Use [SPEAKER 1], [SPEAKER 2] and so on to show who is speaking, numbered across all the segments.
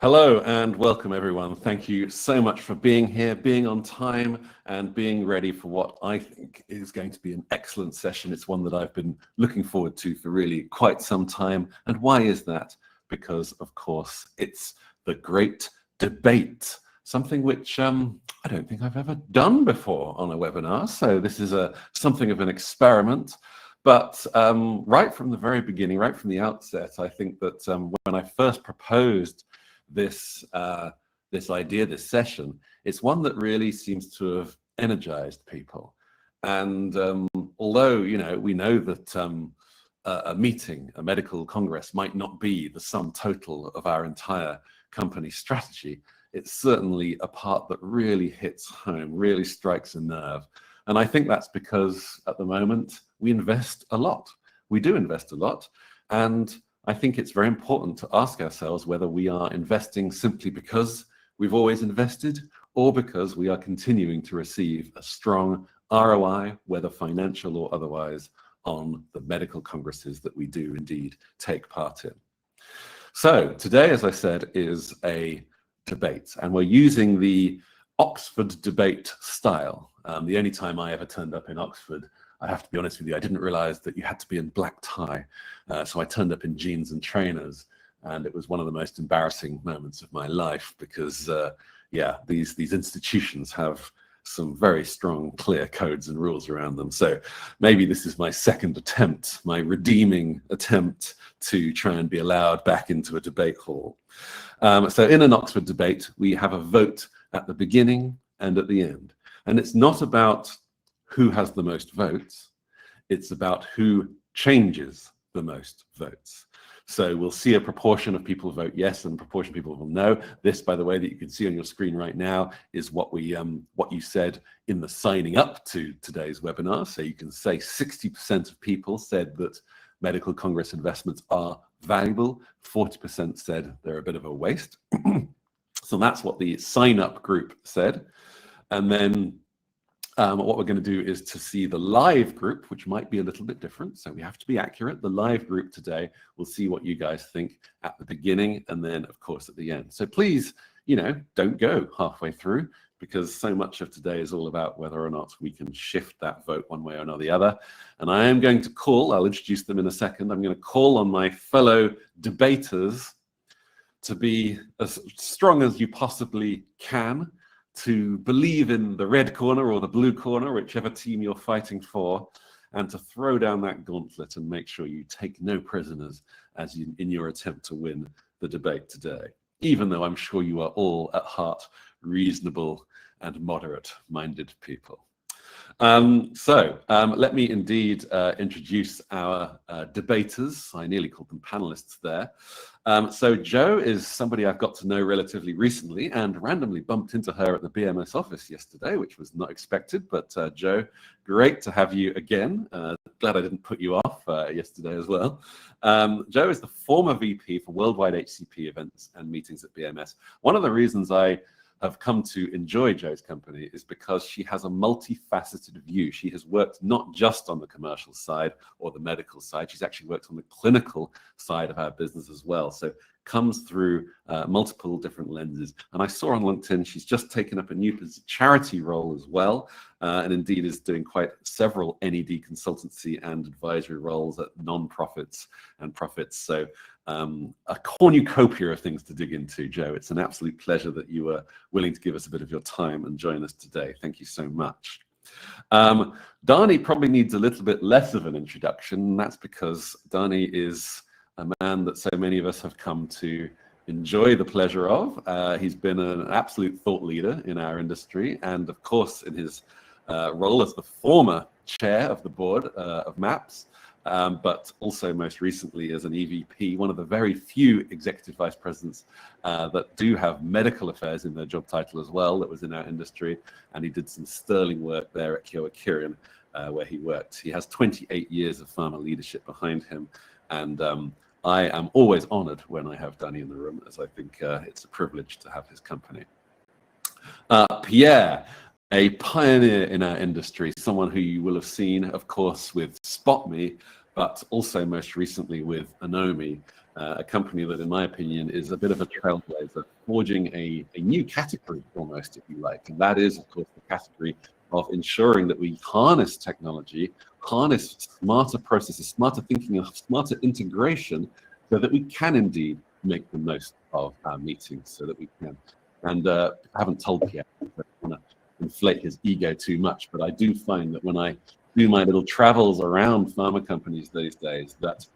[SPEAKER 1] Hello and welcome everyone. Thank you so much for being here, being on time and being ready for what I think is going to be an excellent session. It's one that I've been looking forward to for really quite some time. And why is that? Because of course it's the great debate, something which I don't think I've ever done before on a webinar. So this is something of an experiment. But right from the very beginning, right from the outset, I think that when I first proposed this idea, this session, it's one that really seems to have energized people. And although we know that a meeting, a medical congress, might not be the sum total of our entire company strategy, it's certainly a part that really hits home, really strikes a nerve. And I think that's because at the moment we invest a lot. We do invest a lot, and I think it's very important to ask ourselves whether we are investing simply because we've always invested or because we are continuing to receive a strong ROI, whether financial or otherwise, on the medical congresses that we do indeed take part in. So today, as I said, is a debate, and we're using the Oxford debate style. The only time I ever turned up in Oxford, I have to be honest with you, I didn't realize that you had to be in black tie. So I turned up in jeans and trainers, and it was one of the most embarrassing moments of my life because, yeah, these institutions have some very strong, clear codes and rules around them. So maybe this is my second attempt, my redeeming attempt to try and be allowed back into a debate hall. So in an Oxford debate, we have a vote at the beginning and at the end. And it's not about who has the most votes, it's about who changes the most votes. So we'll see a proportion of people vote yes and a proportion of people will no. This, by the way, that you can see on your screen right now is what you said in the signing up to today's webinar. So you can say 60% of people said that medical congress investments are valuable, 40% said they're a bit of a waste. So that's what the sign up group said. And then what we're going to do is to see the live group, which might be a little bit different. So we have to be accurate. The live group today, we'll see what you guys think at the beginning and then, of course, at the end. So please, don't go halfway through because so much of today is all about whether or not we can shift that vote one way or not the other. And I am going to call, I'll introduce them in a second. I'm going to call on my fellow debaters to be as strong as you possibly can, to believe in the red corner or the blue corner, whichever team you're fighting for, and to throw down that gauntlet and make sure you take no prisoners in your attempt to win the debate today, even though I'm sure you are all at heart reasonable and moderate-minded people. Let me indeed introduce our debaters. I nearly called them panelists there. So Jo is somebody I've got to know relatively recently and randomly bumped into her at the BMS office yesterday, which was not expected. But Jo, great to have you again. Glad I didn't put you off yesterday as well. Jo is the former VP for worldwide HCP events and meetings at BMS. One of the reasons I have come to enjoy Jo's company is because she has a multifaceted view. She has worked not just on the commercial side or the medical side, she's actually worked on the clinical side of our business as well. So comes through multiple different lenses. And I saw on LinkedIn, she's just taken up a new charity role as well, and indeed is doing quite several NED consultancy and advisory roles at non-profits and profits. So a cornucopia of things to dig into, Jo. It's an absolute pleasure that you were willing to give us a bit of your time and join us today. Thank you so much. Dani probably needs a little bit less of an introduction, and that's because Dani is a man that so many of us have come to enjoy the pleasure of. He's been an absolute thought leader in our industry, and of course in his role as the former chair of the board of MAPS, but also most recently as an EVP, one of the very few executive vice presidents that do have medical affairs in their job title as well, that was in our industry, and he did some sterling work there at Kyowa Kirin, where he worked. He has 28 years of pharma leadership behind him, and I am always honored when I have Dani in the room, as I think it's a privilege to have his company. Pierre, a pioneer in our industry, someone who you will have seen, of course, with SpotMe, but also most recently with Anomi. a company that, in my opinion, is a bit of a trailblazer, forging a new category almost, if you like. And that is, of course, the category of ensuring that we harness technology, harness smarter processes, smarter thinking, smarter integration, so that we can indeed make the most of our meetings, so that we can. And I haven't told Pierre, I don't want to inflate his ego too much, but I do find that when I do my little travels around pharma companies these days, that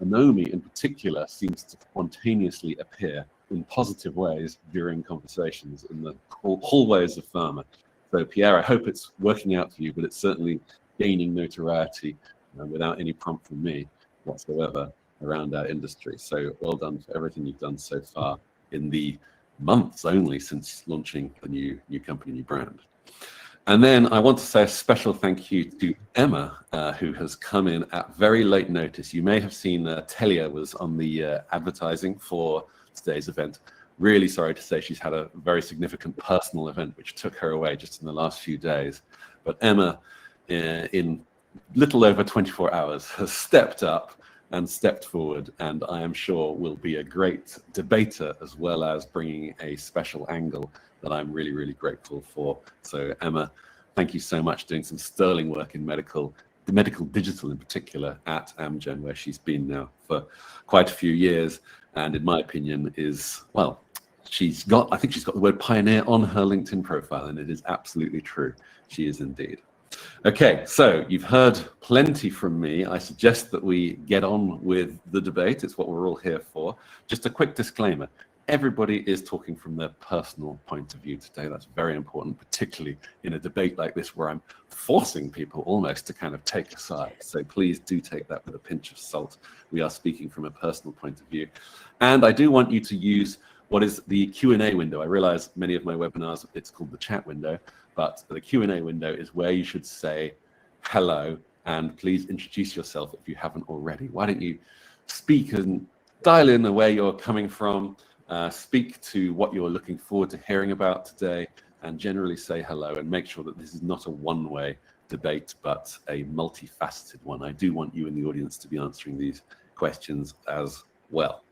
[SPEAKER 1] Anomi in particular seems to spontaneously appear in positive ways during conversations in the hallways of pharma. So Pierre, I hope it's working out for you, but it's certainly gaining notoriety without any prompt from me whatsoever around our industry. So well done for everything you've done so far in the months only since launching the new company, new brand. And then I want to say a special thank you to Emma, who has come in at very late notice. You may have seen Telia was on the advertising for today's event. Really sorry to say she's had a very significant personal event which took her away just in the last few days. But Emma, in little over 24 hours, has stepped up and stepped forward, and I am sure will be a great debater as well as bringing a special angle that I'm really, really grateful for. So Emma, thank you so much, doing some sterling work in medical digital in particular at Amgen, where she's been now for quite a few years, and in my opinion is, well, I think she's got the word pioneer on her LinkedIn profile, and it is absolutely true. She is indeed. Okay, so you've heard plenty from me. I suggest that we get on with the debate. It's what we're all here for. Just a quick disclaimer. Everybody is talking from their personal point of view today. That's very important, particularly in a debate like this where I'm forcing people almost to kind of take a side. So please do take that with a pinch of salt. We are speaking from a personal point of view. And I do want you to use what is the Q&A window. I realize many of my webinars, it's called the chat window, but the Q&A window is where you should say hello, and please introduce yourself if you haven't already. Why don't you speak and dial in where you're coming from, speak to what you're looking forward to hearing about today, and generally say hello, and make sure that this is not a one-way debate, but a multifaceted one. I do want you in the audience to be answering these questions as well.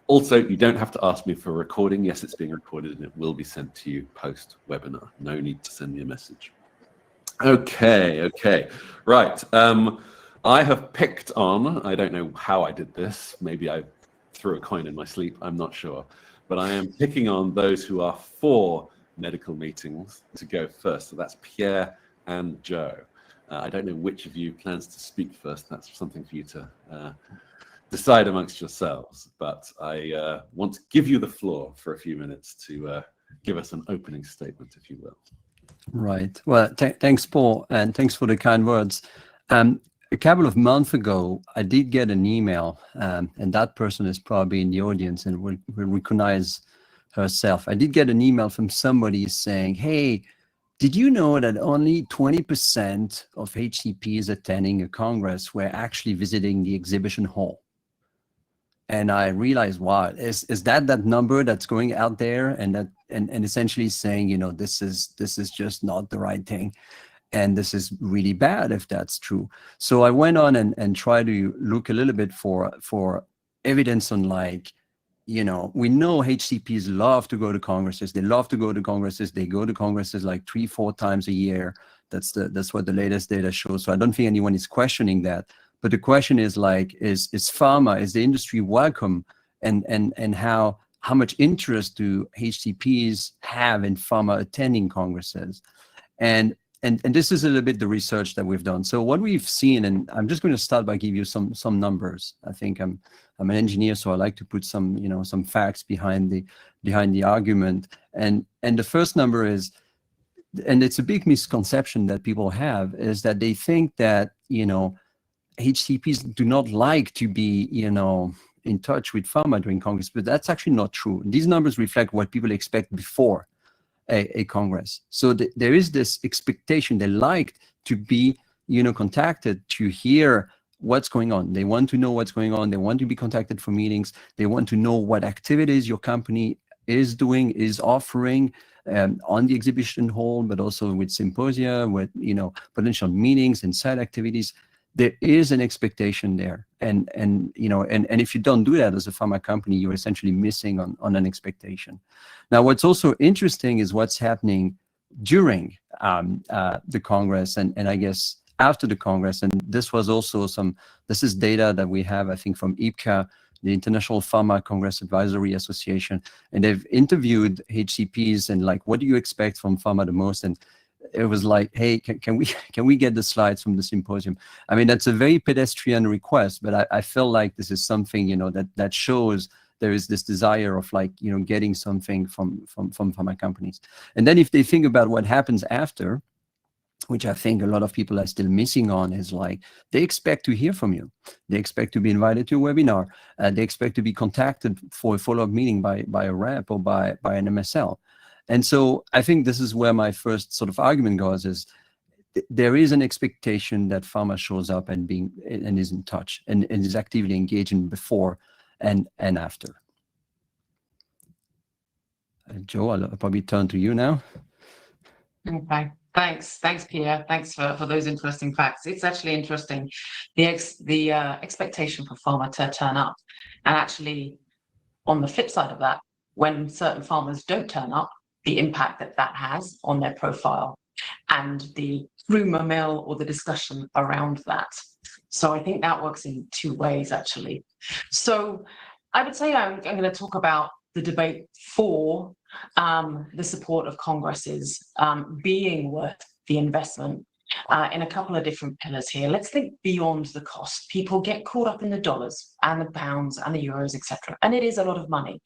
[SPEAKER 1] Also, you don't have to ask me for a recording. Yes, it's being recorded and it will be sent to you post-webinar. No need to send me a message. Okay, right. I have picked on, I don't know how I did this. Maybe I threw a coin in my sleep, I'm not sure. But I am picking on those who are for medical meetings to go first. So that's Pierre and Joe. I don't know which of you plans to speak first. That's something for you to decide amongst yourselves, but I want to give you the floor for a few minutes to give us an opening statement, if you will.
[SPEAKER 2] Right. Well, thanks, Paul, and thanks for the kind words. A couple of months ago, I did get an email, and that person is probably in the audience and will recognize herself. I did get an email from somebody saying, hey, did you know that only 20% of HCPs attending a Congress were actually visiting the exhibition hall? And I realized, wow, is that number that's going out there and essentially saying, you know, this is just not the right thing. And this is really bad if that's true. So I went on and tried to look a little bit for evidence on, like, you know, we know HCPs love to go to congresses. They love to go to congresses. They go to congresses like 3-4 times a year. That's what the latest data shows. So I don't think anyone is questioning that. But the question is, like, is pharma, is the industry welcome, and how much interest do HCPs have in pharma attending congresses? And this is a little bit the research that we've done. So what we've seen, and I'm just going to start by giving you some numbers. I think I'm an engineer, so I like to put some facts behind the argument. And the first number is, and it's a big misconception that people have, is that they think that, you know, HCPs do not like to be, you know, in touch with pharma during Congress, but that's actually not true. These numbers reflect what people expect before a Congress. So there is this expectation. They like to be, you know, contacted to hear what's going on. They want to know what's going on. They want to be contacted for meetings. They want to know what activities your company is doing, is offering on the exhibition hall, but also with symposia, with, you know, potential meetings and side activities. there is an expectation there, and if you don't do that as a pharma company, you're essentially missing on an expectation. Now, what's also interesting is what's happening during the Congress, and I guess after the Congress. And this was also this is data that we have, I think, from IPCA, the International Pharma Congress Advisory Association, and they've interviewed HCPs and like, what do you expect from pharma the most? And it was like, hey, can we get the slides from the symposium? I mean, that's a very pedestrian request, but I feel like this is something, that shows there is this desire of like, getting something from pharma companies. And then if they think about what happens after, which I think a lot of people are still missing on, is like, they expect to hear from you. They expect to be invited to a webinar. They expect to be contacted for a follow-up meeting by a rep or by an MSL. And so I think this is where my first sort of argument goes, is there is an expectation that pharma shows up and is in touch and is actively engaging before and after. Joe, I'll probably turn to you now.
[SPEAKER 3] Okay, thanks, Pierre. Thanks for those interesting facts. It's actually interesting, the expectation for pharma to turn up, and actually, on the flip side of that, when certain farmers don't turn up, the impact that has on their profile and the rumor mill or the discussion around that. So I think that works in two ways, actually. So I would say I'm going to talk about the debate for the support of congresses being worth the investment in a couple of different pillars here. Let's think beyond the cost. People get caught up in the dollars and the pounds and the euros, etc. And it is a lot of money.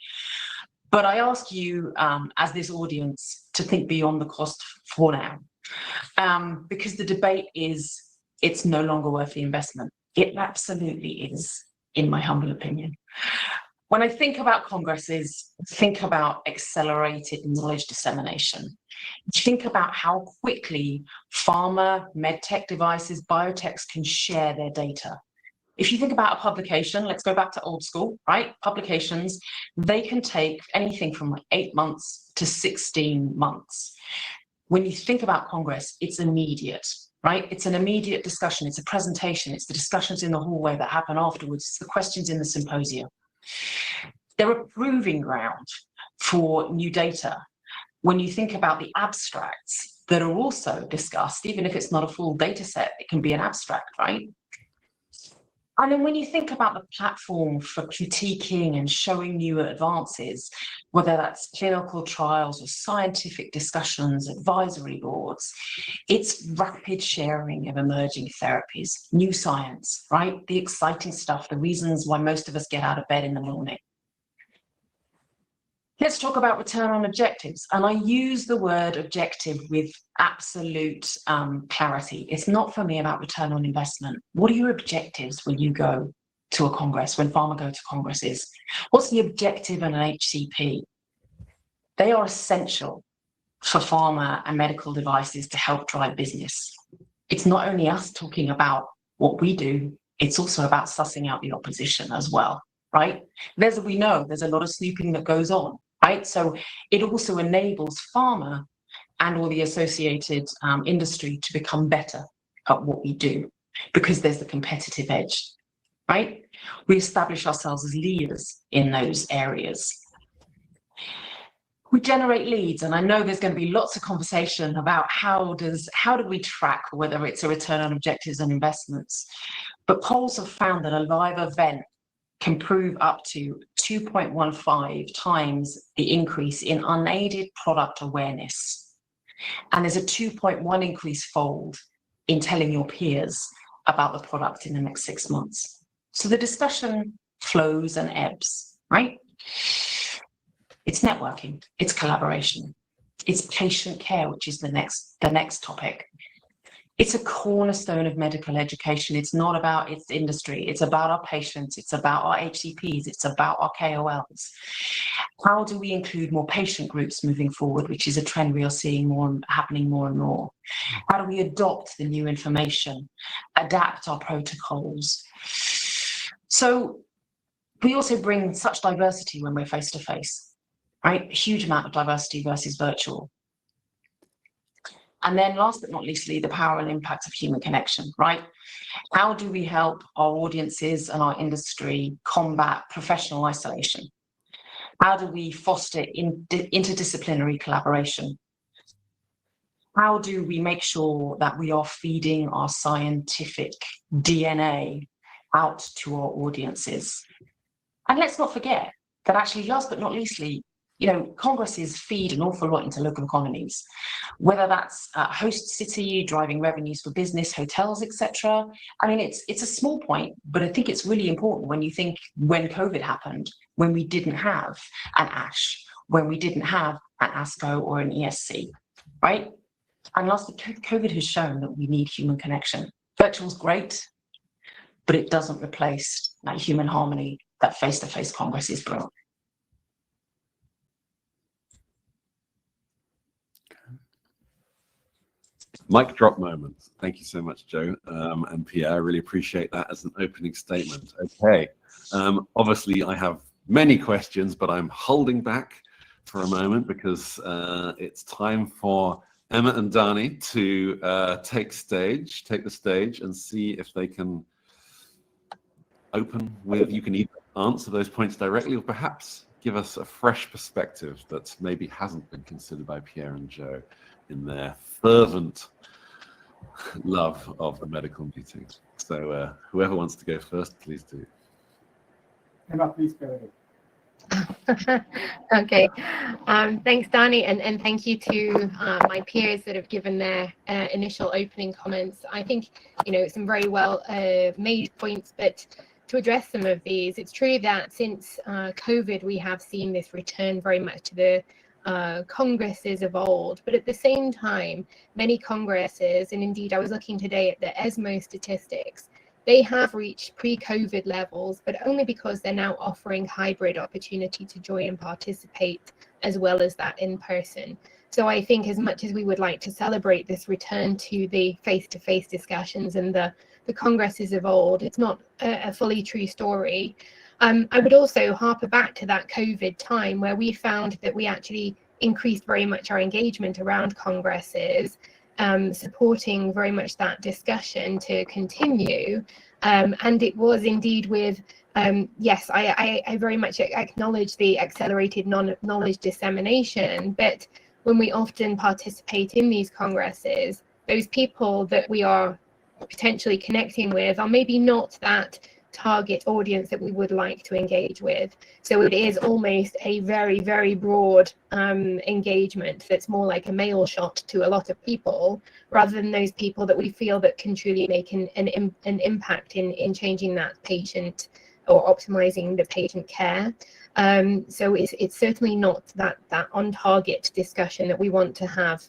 [SPEAKER 3] But I ask you, as this audience, to think beyond the cost for now, because the debate is, it's no longer worth the investment. It absolutely is, in my humble opinion. When I think about congresses, think about accelerated knowledge dissemination. Think about how quickly pharma, medtech devices, biotechs can share their data. If you think about a publication, let's go back to old school, right? Publications, they can take anything from like 8 months to 16 months. When you think about Congress, it's immediate, right? It's an immediate discussion. It's a presentation. It's the discussions in the hallway that happen afterwards. It's the questions in the symposium. They're a proving ground for new data. When you think about the abstracts that are also discussed, even if it's not a full data set, it can be an abstract, right? And then when you think about the platform for critiquing and showing new advances, whether that's clinical trials or scientific discussions, advisory boards, it's rapid sharing of emerging therapies, new science, right? The exciting stuff, the reasons why most of us get out of bed in the morning. Let's talk about return on objectives. And I use the word objective with absolute clarity. It's not for me about return on investment. What are your objectives when you go to a Congress, when pharma go to congresses? What's the objective in an HCP? They are essential for pharma and medical devices to help drive business. It's not only us talking about what we do, it's also about sussing out the opposition as well, right? We know there's a lot of snooping that goes on. Right, so it also enables pharma and all the associated industry to become better at what we do, because there's the competitive edge, right? We establish ourselves as leaders in those areas. We generate leads, and I know there's going to be lots of conversation about how do we track whether it's a return on objectives and investments. But polls have found that a live event can prove up to 2.15 times the increase in unaided product awareness. And there's a 2.1 increase fold in telling your peers about the product in the next 6 months. So the discussion flows and ebbs, right? It's networking, it's collaboration, it's patient care, which is the next topic. It's a cornerstone of medical education. It's not about its industry. It's about our patients. It's about our HCPs. It's about our KOLs. How do we include more patient groups moving forward, which is a trend we are seeing happening more and more? How do we adopt the new information, adapt our protocols? So we also bring such diversity when we're face-to-face, right? A huge amount of diversity versus virtual. And then last but not leastly, the power and impact of human connection, right? How do we help our audiences and our industry combat professional isolation? How do we foster interdisciplinary collaboration? How do we make sure that we are feeding our scientific DNA out to our audiences? And let's not forget that actually, last but not leastly, congresses feed an awful lot into local economies, whether that's host city, driving revenues for business, hotels, etc. I mean, it's a small point, but I think it's really important when you think when COVID happened, when we didn't have an ASH, when we didn't have an ASCO or an ESC, right? And lastly, COVID has shown that we need human connection. Virtual's great, but it doesn't replace that human harmony that face-to-face congresses bring.
[SPEAKER 1] Mic drop moment. Thank you so much, Joe and Pierre. I really appreciate that as an opening statement. Okay. Obviously, I have many questions, but I'm holding back for a moment because it's time for Emma and Dani to take the stage and see if they can open with, you can either answer those points directly or perhaps give us a fresh perspective that maybe hasn't been considered by Pierre and Joe in their fervent love of the medical meeting. So whoever wants to go first, please do.
[SPEAKER 4] Emma, please go ahead.
[SPEAKER 5] Okay, thanks, Dani, and thank you to my peers that have given their initial opening comments. I think, some very well made points, but to address some of these, it's true that since COVID, we have seen this return very much to the congresses of old, but at the same time, many congresses, and indeed I was looking today at the ESMO statistics, they have reached pre-COVID levels, but only because they're now offering hybrid opportunity to join and participate, as well as that in person. So I think as much as we would like to celebrate this return to the face-to-face discussions and the congresses of old, it's not a fully true story. I would also harper back to that COVID time where we found that we actually increased very much our engagement around congresses, supporting very much that discussion to continue. And it was indeed with, yes, I very much acknowledge the accelerated knowledge dissemination, but when we often participate in these congresses, those people that we are potentially connecting with are maybe not that target audience that we would like to engage with. So it is almost a very, very broad engagement that's more like a mail shot to a lot of people, rather than those people that we feel that can truly make an impact in changing that patient or optimizing the patient care. So it's certainly not that on target discussion that we want to have.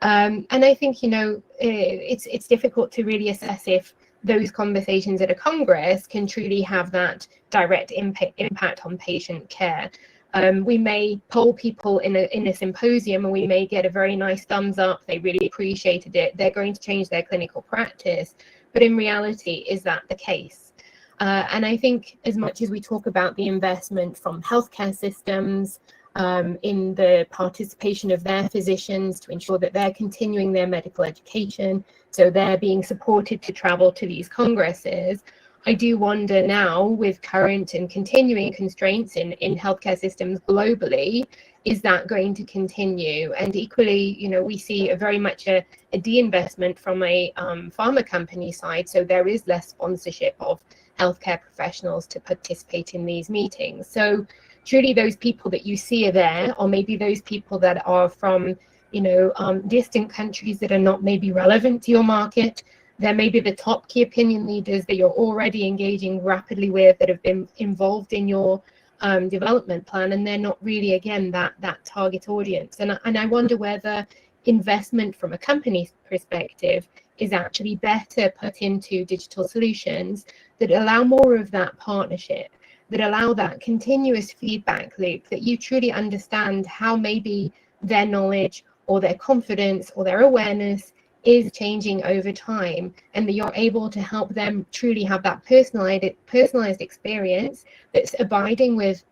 [SPEAKER 5] And I think, it's difficult to really assess if those conversations at a Congress can truly have that direct impact on patient care. We may poll people in a symposium and we may get a very nice thumbs up, they really appreciated it, they're going to change their clinical practice. But in reality, is that the case? And I think as much as we talk about the investment from healthcare systems, in the participation of their physicians to ensure that they're continuing their medical education, so they're being supported to travel to these congresses, I do wonder now, with current and continuing constraints in healthcare systems globally, is that going to continue? And equally, we see very much a de-investment from a pharma company side, so there is less sponsorship of healthcare professionals to participate in these meetings. So truly those people that you see are there, or maybe those people that are from, distant countries that are not maybe relevant to your market. There may be the top key opinion leaders that you're already engaging rapidly with, that have been involved in your development plan, and they're not really, again, that target audience. And I wonder whether investment from a company's perspective is actually better put into digital solutions that allow more of that partnership, that allow that continuous feedback loop, that you truly understand how maybe their knowledge or their confidence or their awareness is changing over time, and that you're able to help them truly have that personalized experience that's abiding with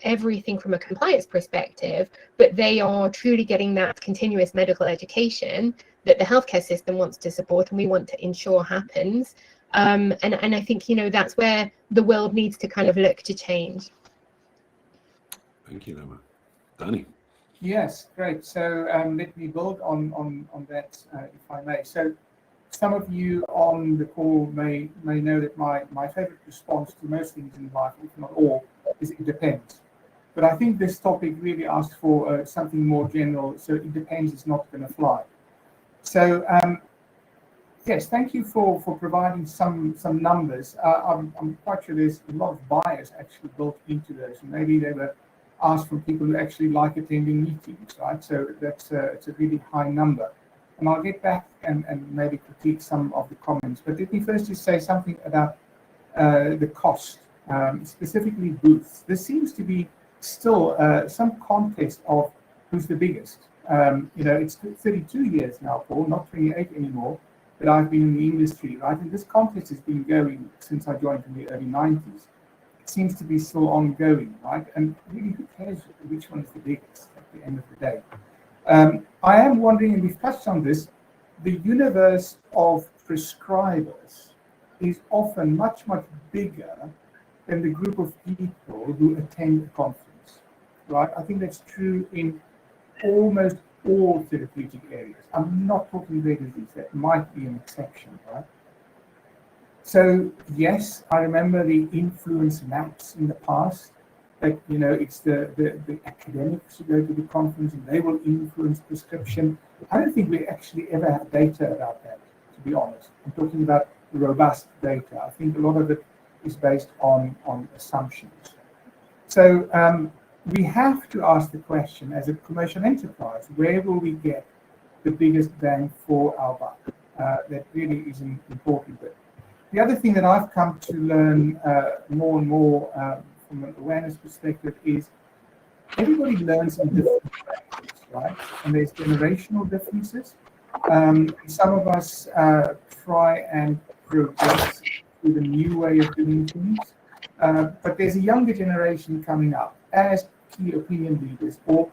[SPEAKER 5] everything from a compliance perspective, but they are truly getting that continuous medical education that the healthcare system wants to support and we want to ensure happens. And I think, that's where the world needs to kind of look to change.
[SPEAKER 1] Thank you, Emma. Danny.
[SPEAKER 4] Yes, great. So let me build on that, if I may. So some of you on the call may know that my favorite response to most things in life, if not all, is it depends. But I think this topic really asks for something more general, so it depends is not going to fly. So yes, thank you for providing some numbers. I'm quite sure there's a lot of bias actually built into those. Maybe they were asked from people who actually like attending meetings, right? So that's it's a really high number. And I'll get back and maybe critique some of the comments. But let me first just say something about the cost, specifically booths. There seems to be still some contest of who's the biggest. It's 32 years now, Paul, not 28 anymore, that I've been in the industry, right? And this contest has been going since I joined in the early 90s. It seems to be still ongoing, right? And really, who cares which one is the biggest at the end of the day? I am wondering, and we've touched on this, the universe of prescribers is often much, much bigger than the group of people who attend a conference, right? I think that's true in almost all therapeutic areas. I'm not talking rare disease, that might be an exception, right? So yes, I remember the influence maps in the past, that it's the academics who go to the conference and they will influence prescription. I don't think we actually ever have data about that, to be honest. I'm talking about robust data. I think a lot of it is based on assumptions. So we have to ask the question, as a commercial enterprise, where will we get the biggest bang for our buck? That really is important. But the other thing that I've come to learn more and more from an awareness perspective is everybody learns in different ways, right? And there's generational differences. Some of us try and progress with a new way of doing things, but there's a younger generation coming up as key opinion leaders or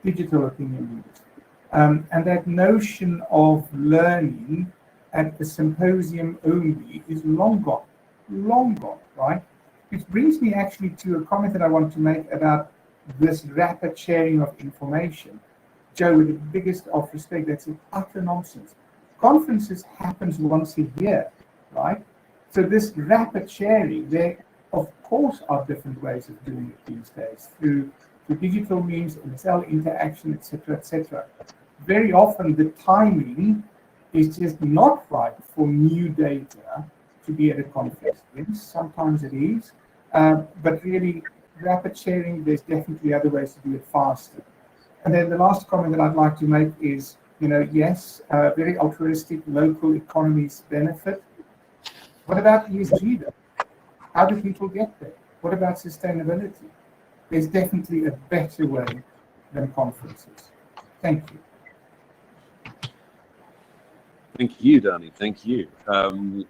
[SPEAKER 4] digital opinion leaders. And that notion of learning at the symposium only is long gone, right? Which brings me actually to a comment that I want to make about this rapid sharing of information. Joe, with the biggest of respect, that's utter nonsense. Conferences happens once a year, right? So this rapid sharing, there of course are different ways of doing it these days through digital means, cell interaction, etc., etc. Very often the timing is just not right for new data to be at a conference. Yes, sometimes it is, but really rapid sharing, there's definitely other ways to do it faster. And then the last comment that I'd like to make is, yes, very altruistic local economies benefit. What about ESG though? How do people get there? What about sustainability? There's definitely a better way than conferences. Thank you.
[SPEAKER 1] Thank you, Danny. Thank you.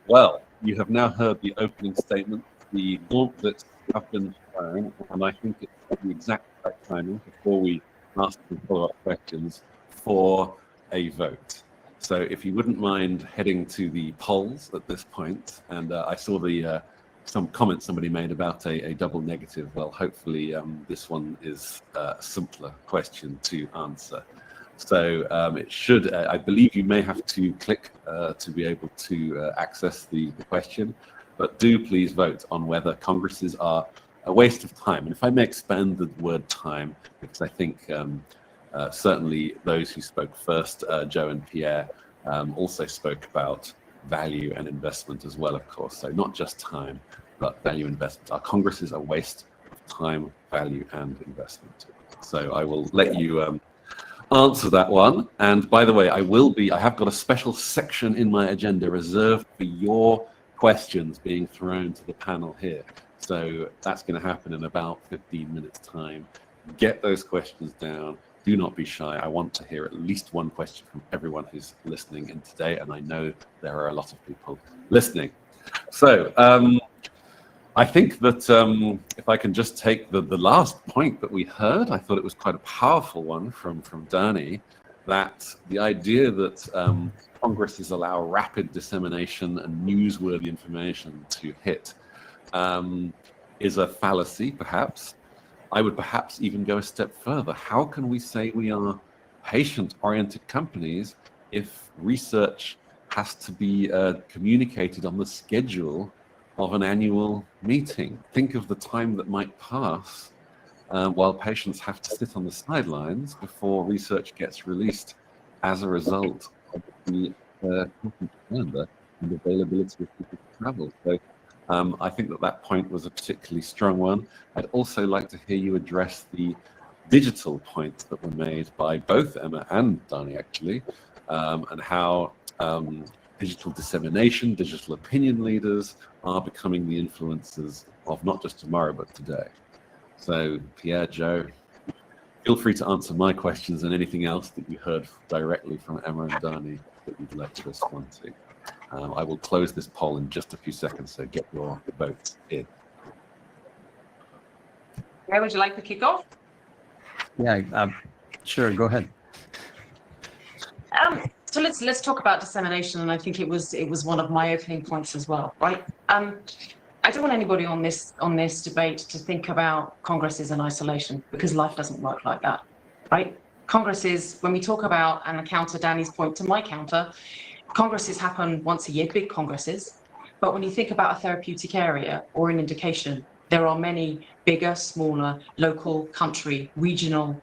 [SPEAKER 1] Well, you have now heard the opening statement, the gauntlets have been thrown, and I think it's the exact right timing before we ask some follow-up questions for a vote. So if you wouldn't mind heading to the polls at this point, and I saw the some comments somebody made about a double negative. Well, hopefully this one is a simpler question to answer. So it should, I believe you may have to click to be able to access the question, but do please vote on whether congresses are a waste of time. And if I may expand the word time, because I think certainly those who spoke first, Joe and Pierre, also spoke about value and investment as well, of course. So not just time, but value investment. Our congresses are a waste of time, value, and investment. So I will let you answer that one. And by the way, I have got a special section in my agenda reserved for your questions being thrown to the panel here. So that's going to happen in about 15 minutes time. Get those questions down. Do not be shy. I want to hear at least one question from everyone who's listening in today. And I know there are a lot of people listening. So I think that if I can just take the last point that we heard, I thought it was quite a powerful one from Dani, that the idea that congresses allow rapid dissemination and newsworthy information to hit is a fallacy, perhaps. I would perhaps even go a step further. How can we say we are patient-oriented companies if research has to be communicated on the schedule of an annual meeting? Think of the time that might pass while patients have to sit on the sidelines before research gets released as a result of the calendar and availability of people to travel. So I think that point was a particularly strong one. I'd also like to hear you address the digital points that were made by both Emma and Dani, actually, and how digital dissemination, digital opinion leaders are becoming the influencers of not just tomorrow, but today. So Pierre, Joe, feel free to answer my questions and anything else that you heard directly from Emma and Dani that you'd like to respond to. I will close this poll in just a few seconds, so get your votes in.
[SPEAKER 3] Where would you like to kick off?
[SPEAKER 2] Yeah, sure, go ahead.
[SPEAKER 3] So let's talk about dissemination, and I think it was one of my opening points as well, right? I don't want anybody on this debate to think about congresses in isolation, because life doesn't work like that, right? Congresses, when we talk about, and I counter Dani's point to my counter, congresses happen once a year, big congresses. But when you think about a therapeutic area or an indication, there are many bigger, smaller, local, country, regional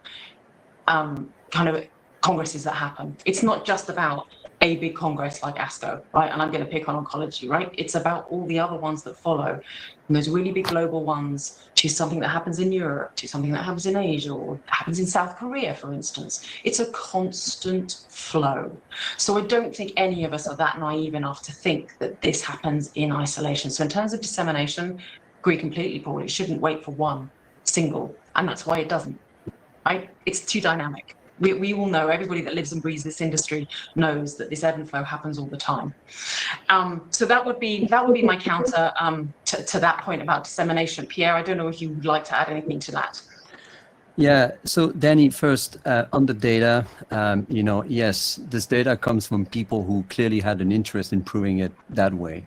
[SPEAKER 3] kind of congresses that happen. It's not just about a big congress like ASCO, right? And I'm going to pick on oncology, right? It's about all the other ones that follow, from those really big global ones to something that happens in Europe, to something that happens in Asia or happens in South Korea, for instance. It's a constant flow. So I don't think any of us are that naive enough to think that this happens in isolation. So in terms of dissemination, agree completely, Paul. It shouldn't wait for one single, and that's why it doesn't, right? It's too dynamic. We all know, everybody that lives and breathes this industry knows that this ebb and flow happens all the time. So that would be my counter to that point about dissemination. Pierre, I don't know if you would like to add anything to that.
[SPEAKER 2] Yeah, so Dani, first on the data, yes, this data comes from people who clearly had an interest in proving it that way.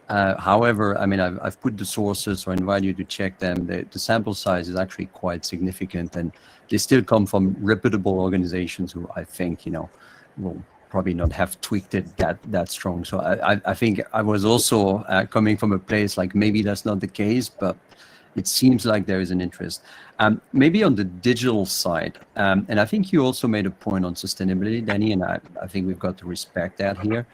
[SPEAKER 2] However, I mean, I've put the sources, so I invite you to check them. The sample size is actually quite significant, and they still come from reputable organizations who I think, will probably not have tweaked it that strong. So I think I was also coming from a place like maybe that's not the case, but it seems like there is an interest. Maybe on the digital side, and I think you also made a point on sustainability, Dani, and I think we've got to respect that here.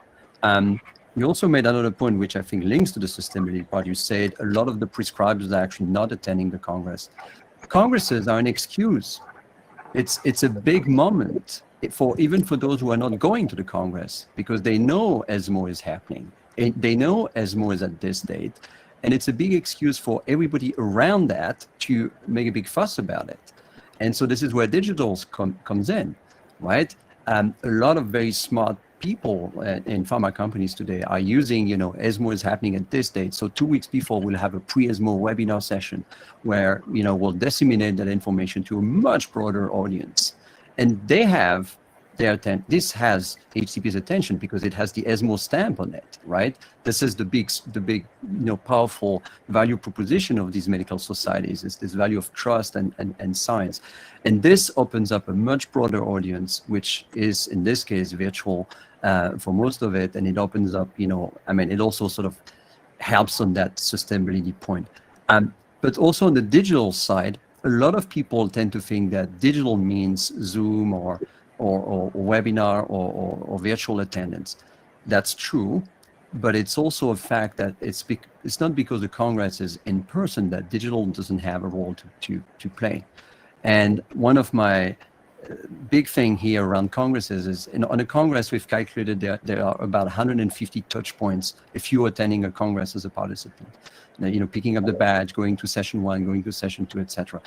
[SPEAKER 2] You also made another point, which I think links to the sustainability part. You said a lot of the prescribers are actually not attending the Congress. Congresses are an excuse. It's a big moment even for those who are not going to the Congress, because they know ESMO is happening. They know ESMO is at this date, and it's a big excuse for everybody around that to make a big fuss about it. And so this is where digital comes in, right? A lot of very smart people in pharma companies today are using, ESMO is happening at this date. So 2 weeks before, we'll have a pre-ESMO webinar session where, we'll disseminate that information to a much broader audience. And they have this has HCP's attention because it has the ESMO stamp on it, right? This is the big, powerful value proposition of these medical societies, is this value of trust and science. And this opens up a much broader audience, which is in this case virtual for most of it. And it opens up, it also sort of helps on that sustainability point. But also on the digital side, a lot of people tend to think that digital means Zoom or webinar or virtual attendance. That's true, but it's also a fact that it's not because the Congress is in person that digital doesn't have a role to play. And one of my big thing here around congresses is, on a Congress, we've calculated there are about 150 touch points if you're attending a Congress as a participant. Now, picking up the badge, going to session 1, going to session 2, etc.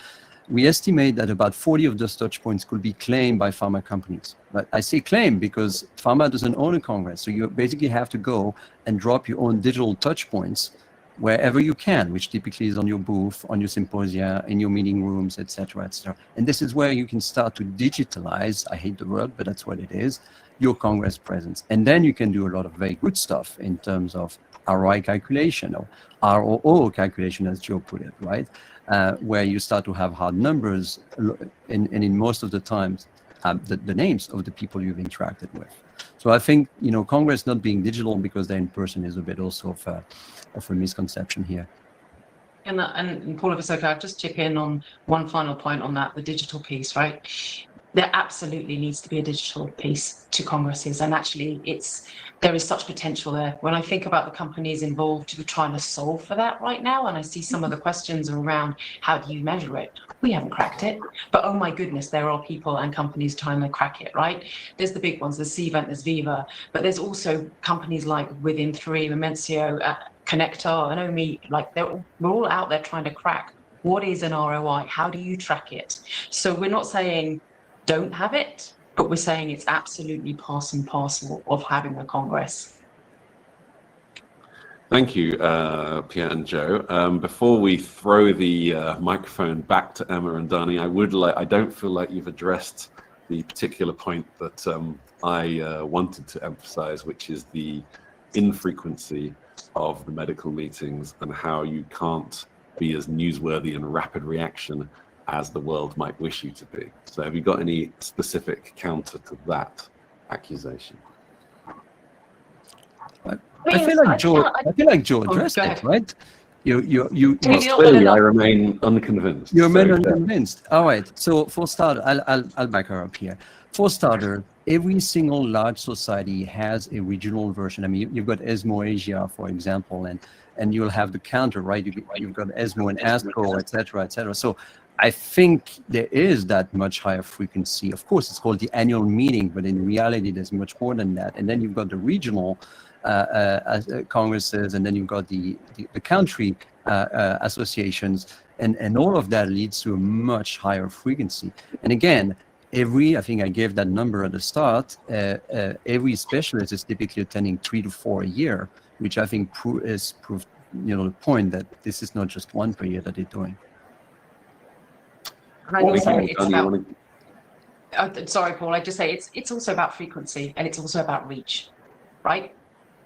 [SPEAKER 2] We estimate that about 40 of those touch points could be claimed by pharma companies. But I say claim because pharma doesn't own a Congress. So you basically have to go and drop your own digital touch points wherever you can, which typically is on your booth, on your symposia, in your meeting rooms, etc., etc. And this is where you can start to digitalize, I hate the word, but that's what it is, your Congress presence. And then you can do a lot of very good stuff in terms of ROI calculation or ROO calculation, as Joe put it, right? Where you start to have hard numbers, and in most of the times, the names of the people you've interacted with. So I think, Congress not being digital because they're in person is a bit also of a misconception here.
[SPEAKER 3] And Paul, if it's okay, I'll just chip in on one final point on that, the digital piece, right? There absolutely needs to be a digital piece to congresses, and actually there is such potential there. When I think about the companies involved who are trying to solve for that right now, and I see some of the questions around how do you measure it, we haven't cracked it, but oh my goodness, there are people and companies trying to crack it, right? There's the big ones, there's Cvent, there's Viva, but there's also companies like Within3, Memencio, Connectar, and OMI, like we're all out there trying to crack what is an ROI, how do you track it? So we're not saying don't have it, but we're saying it's absolutely part and parcel of having a Congress.
[SPEAKER 1] Thank you, Pierre and Joe. Before we throw the microphone back to Emma and Dani, I don't feel like you've addressed the particular point that I wanted to emphasize, which is the infrequency of the medical meetings and how you can't be as newsworthy and rapid reaction as the world might wish you to be. So have you got any specific counter to that accusation?
[SPEAKER 2] I feel like Joe addressed it, right? You
[SPEAKER 1] clearly I remain unconvinced.
[SPEAKER 2] You remain unconvinced. All right. So for starter, I'll back her up here. For starter, every single large society has a regional version. I mean, you've got ESMO Asia, for example, and you'll have the counter, right? You've got ESMO and ASCO, et cetera. So I think there is that much higher frequency. Of course, it's called the annual meeting, but in reality, there's much more than that. And then you've got the regional congresses, and then you've got the country associations, and all of that leads to a much higher frequency. And again, I think I gave that number at the start, every specialist is typically attending 3 to 4 a year, which I think is proved, the point that this is not just one per year that they're doing.
[SPEAKER 3] Sorry, Paul, I just say it's also about frequency, and it's also about reach, right?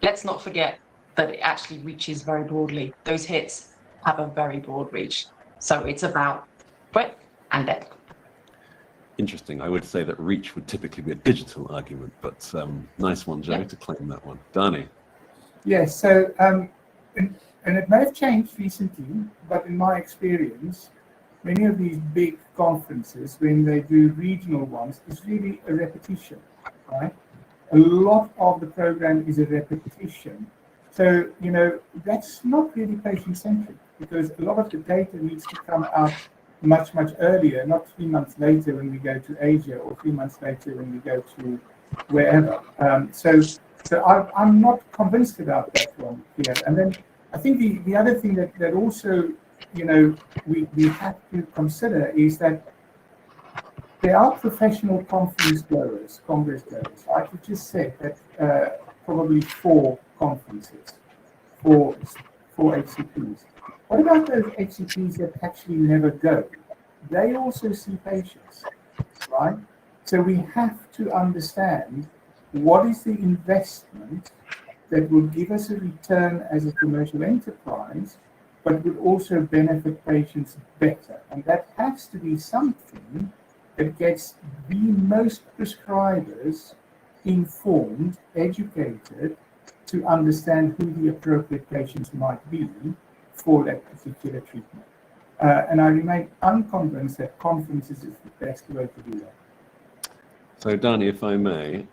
[SPEAKER 3] Let's not forget that it actually reaches very broadly. Those hits have a very broad reach. So it's about breadth and depth.
[SPEAKER 1] Interesting. I would say that reach would typically be a digital argument, but nice one, Joe, to claim that one. Dani.
[SPEAKER 4] Yes, so, and it may have changed recently, but in my experience, many of these big conferences, when they do regional ones, it's really a repetition, right? A lot of the program is a repetition. So, that's not really patient-centric, because a lot of the data needs to come out much, much earlier, not 3 months later when we go to Asia, or 3 months later when we go to wherever. So I'm not convinced about that one here. And then I think the other thing that also, we have to consider is that there are professional congress goers, right? You just said that probably 4 conferences, 4 HCPs. What about those HCPs that actually never go? They also see patients, right? So we have to understand what is the investment that will give us a return as a commercial enterprise, but would also benefit patients better. And that has to be something that gets the most prescribers informed, educated, to understand who the appropriate patients might be for that particular treatment. And I remain unconvinced that conferences is the best way to do that.
[SPEAKER 1] So, Dani, if I may,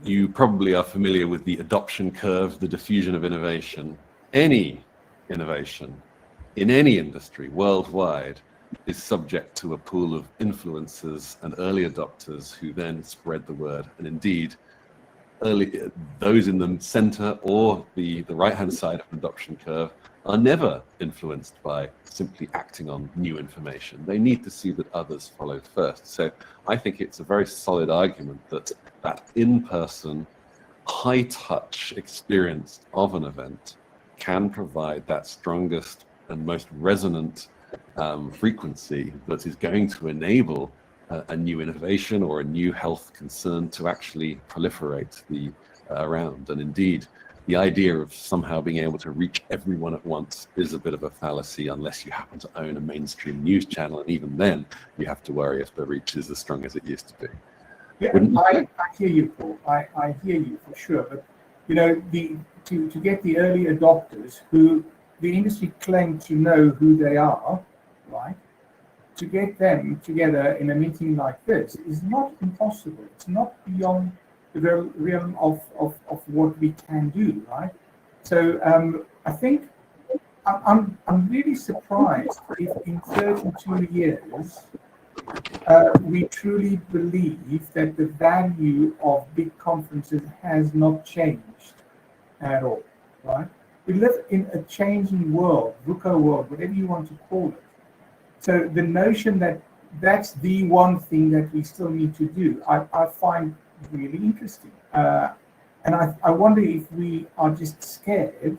[SPEAKER 1] you probably are familiar with the adoption curve, the diffusion of innovation. Any innovation in any industry worldwide is subject to a pool of influencers and early adopters who then spread the word. And indeed, those in the center or the right-hand side of the adoption curve are never influenced by simply acting on new information. They need to see that others follow first. So I think it's a very solid argument that that in-person, high-touch experience of an event can provide that strongest and most resonant frequency that is going to enable a new innovation or a new health concern to actually proliferate around. And indeed, the idea of somehow being able to reach everyone at once is a bit of a fallacy unless you happen to own a mainstream news channel, and even then you have to worry if the reach is as strong as it used to be.
[SPEAKER 4] Yeah, I hear you, Paul. I hear you for sure. But you know, to get the early adopters who the industry claimed to know who they are, right? To get them together in a meeting like this is not impossible. It's not beyond the realm of what we can do, right? So I think I'm really surprised if in 32 years we truly believe that the value of big conferences has not changed at all, right? We live in a changing world, VUCA world, whatever you want to call it. So the notion that that's the one thing that we still need to do, I find really interesting. And I wonder if we are just scared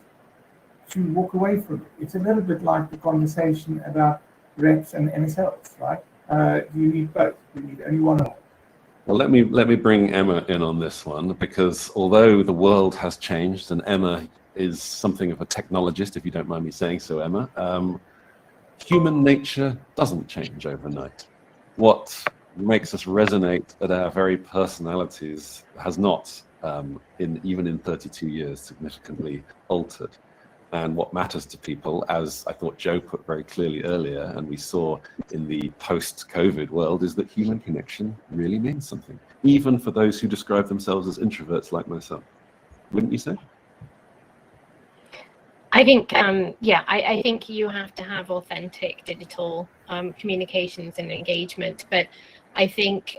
[SPEAKER 4] to walk away from it. It's a little bit like the conversation about reps and MSLs, right? Do you need both? Do you need only one of them?
[SPEAKER 1] Well, let me bring Emma in on this one, because although the world has changed, and Emma is something of a technologist, if you don't mind me saying so, Emma, human nature doesn't change overnight. What makes us resonate at our very personalities has not, even in 32 years, significantly altered. And what matters to people, as I thought Joe put very clearly earlier, and we saw in the post-COVID world, is that human connection really means something, even for those who describe themselves as introverts like myself. Wouldn't you say?
[SPEAKER 5] I think, I think you have to have authentic digital communications and engagement, but I think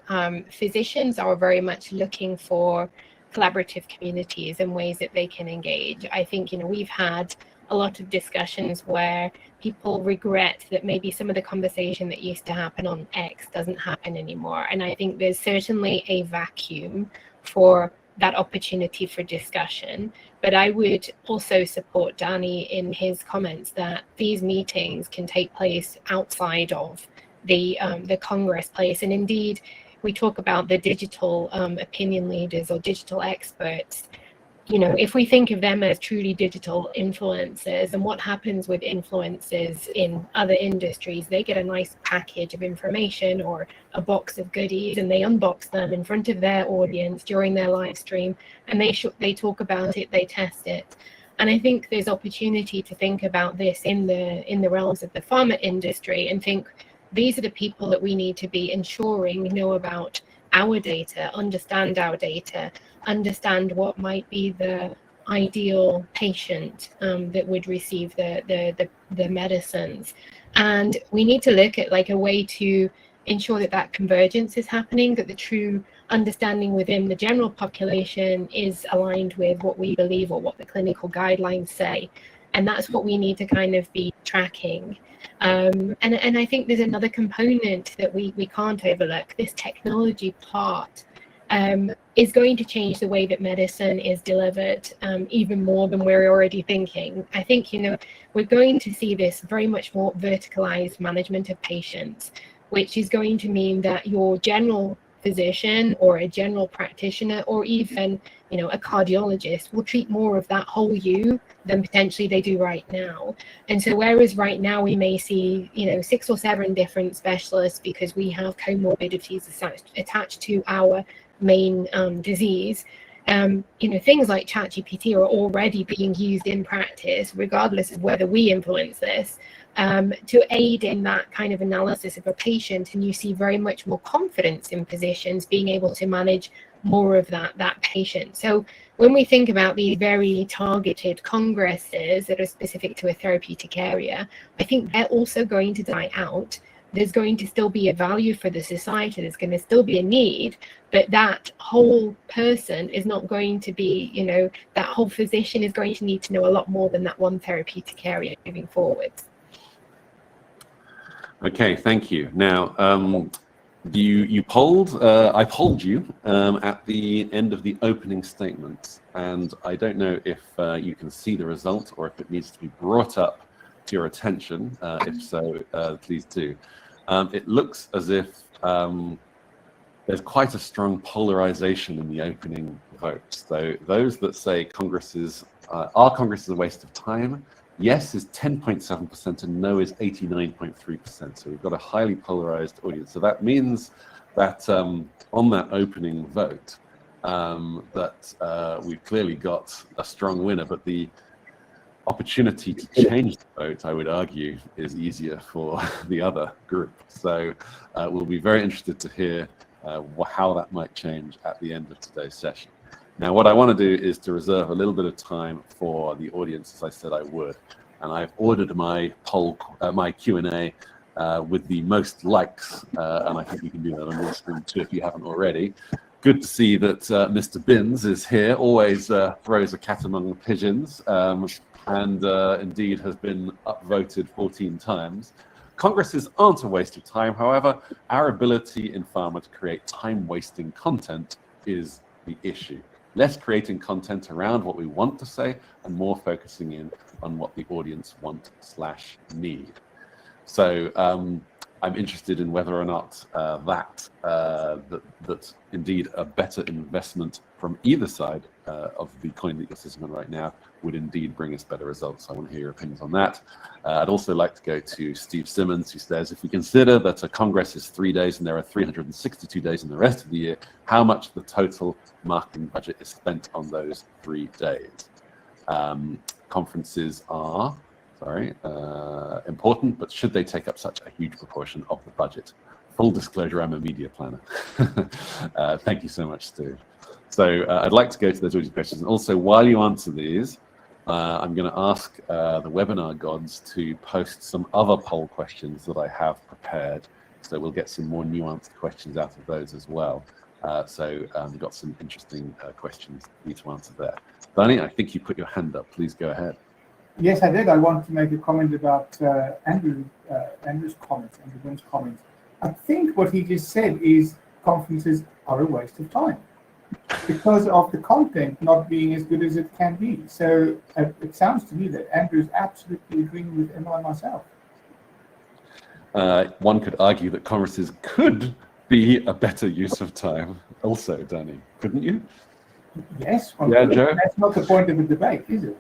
[SPEAKER 5] physicians are very much looking for collaborative communities and ways that they can engage. I think, we've had a lot of discussions where people regret that maybe some of the conversation that used to happen on X doesn't happen anymore. And I think there's certainly a vacuum for that opportunity for discussion. But I would also support Danny in his comments that these meetings can take place outside of the Congress place. And indeed, we talk about the digital opinion leaders or digital experts. If we think of them as truly digital influencers, and what happens with influencers in other industries, they get a nice package of information or a box of goodies, and they unbox them in front of their audience during their live stream, and they talk about it, they test it. And I think there's opportunity to think about this in the realms of the pharma industry, and think these are the people that we need to be ensuring know about our data, understand our data, understand what might be the ideal patient that would receive the medicines. And we need to look at like a way to ensure that convergence is happening, that the true understanding within the general population is aligned with what we believe or what the clinical guidelines say. And that's what we need to kind of be tracking. And I think there's another component that we can't overlook. This technology part is going to change the way that medicine is delivered even more than we're already thinking. I think, we're going to see this very much more verticalized management of patients, which is going to mean that your general physician or a general practitioner or even, a cardiologist will treat more of that whole you than potentially they do right now. And so whereas right now we may see, 6 or 7 different specialists because we have comorbidities attached to our main disease, things like ChatGPT are already being used in practice, regardless of whether we influence this, to aid in that kind of analysis of a patient. And you see very much more confidence in physicians being able to manage more of that patient. So when we think about these very targeted congresses that are specific to a therapeutic area, I think they're also going to die out. There's going to still be a value for the society. There's going to still be a need, but that whole person is not going to be, that whole physician is going to need to know a lot more than that one therapeutic area moving forward.
[SPEAKER 1] Okay, thank you. Now, You polled, I polled you at the end of the opening statement, and I don't know if you can see the result or if it needs to be brought up to your attention. If so, please do. It looks as if there's quite a strong polarization in the opening vote. So those that say Congress is a waste of time, yes is 10.7% and no is 89.3%. So we've got a highly polarized audience. So that means that on that opening vote, that we've clearly got a strong winner, but the opportunity to change the vote, I would argue, is easier for the other group. So we'll be very interested to hear how that might change at the end of today's session. Now, what I want to do is to reserve a little bit of time for the audience, as I said I would. And I've ordered my poll, my Q&A with the most likes, and I think you can do that on your screen too if you haven't already. Good to see that Mr. Binns is here, always throws a cat among the pigeons, and indeed has been upvoted 14 times. Congresses aren't a waste of time. However, our ability in pharma to create time-wasting content is the issue. Less creating content around what we want to say and more focusing in on what the audience want/need. So I'm interested in whether or not that indeed a better investment from either side of the coin that you're sitting on right now would indeed bring us better results. I want to hear your opinions on that. I'd also like to go to Steve Simmons, who says, if we consider that a Congress is 3 days and there are 362 days in the rest of the year, how much the total marketing budget is spent on those 3 days? Conferences are, important, but should they take up such a huge proportion of the budget? Full disclosure, I'm a media planner. Thank you so much, Steve. So I'd like to go to those audience questions. And also, while you answer these, I'm going to ask the webinar gods to post some other poll questions that I have prepared. So we'll get some more nuanced questions out of those as well. So we've got some interesting questions for you to answer there. Danny, I think you put your hand up. Please go ahead.
[SPEAKER 4] Yes, I did. I want to make a comment about Andrew's comments, Andrew Wynn's comments. I think what he just said is conferences are a waste of time because of the content not being as good as it can be. So it sounds to me that Andrew's absolutely agreeing with Emma and myself.
[SPEAKER 1] One could argue that conferences could be a better use of time also, Danny, couldn't you?
[SPEAKER 4] Yes,
[SPEAKER 1] yeah, Joe?
[SPEAKER 4] That's not the point of the debate, is it?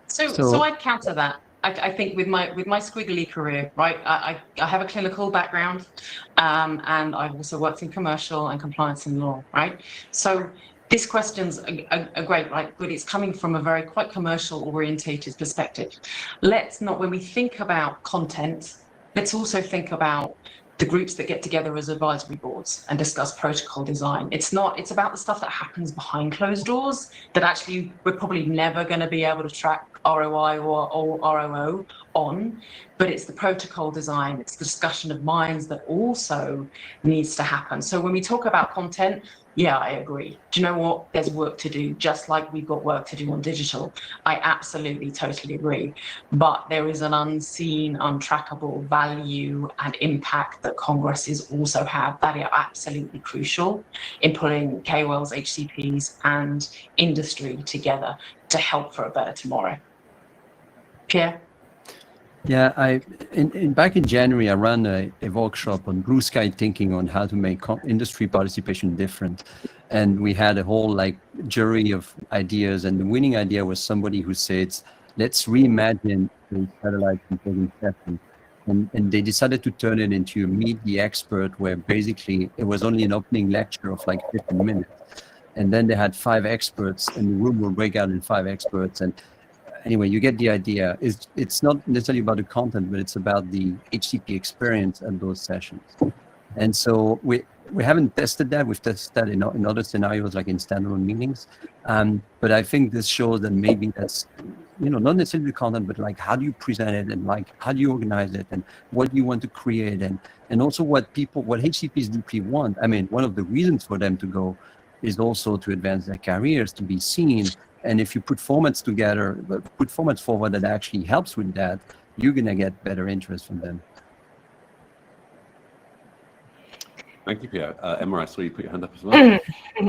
[SPEAKER 3] So I'd counter that. I think with my squiggly career, right? I have a clinical background, and I've also worked in commercial and compliance and law, right? So this question's a great, right? But it's coming from a very quite commercial orientated perspective. Let's not, when we think about content, let's also think about the groups that get together as advisory boards and discuss protocol design. It's about the stuff that happens behind closed doors that actually we're probably never going to be able to track ROI or ROO on, but it's the protocol design, it's the discussion of minds that also needs to happen. So when we talk about content, yeah, I agree. Do you know what? There's work to do, just like we've got work to do on digital. I absolutely, totally agree. But there is an unseen, untrackable value and impact that congresses also have that are absolutely crucial in putting KOLs, HCPs, and industry together to help for a better tomorrow. Pierre?
[SPEAKER 2] Yeah, back in January, I ran a workshop on blue sky thinking on how to make industry participation different. And we had a whole jury of ideas. And the winning idea was somebody who said, let's reimagine the satellite computing session. And they decided to turn it into a Meet the Expert, where basically it was only an opening lecture of 15 minutes. And then they had 5 experts, and the room will break out in 5 experts. And anyway, you get the idea. It's not necessarily about the content, but it's about the HCP experience at those sessions. And so we haven't tested that. We've tested that in other scenarios, like in standalone meetings. But I think this shows that maybe that's, not necessarily the content, but how do you present it, and how do you organize it, and what do you want to create, and also what HCPs deeply want. I mean, one of the reasons for them to go is also to advance their careers, to be seen. And if you put formats together, put formats forward that actually helps with that, you're going to get better interest from them.
[SPEAKER 1] Thank you, Pierre. Emma, I saw you put your hand up as well.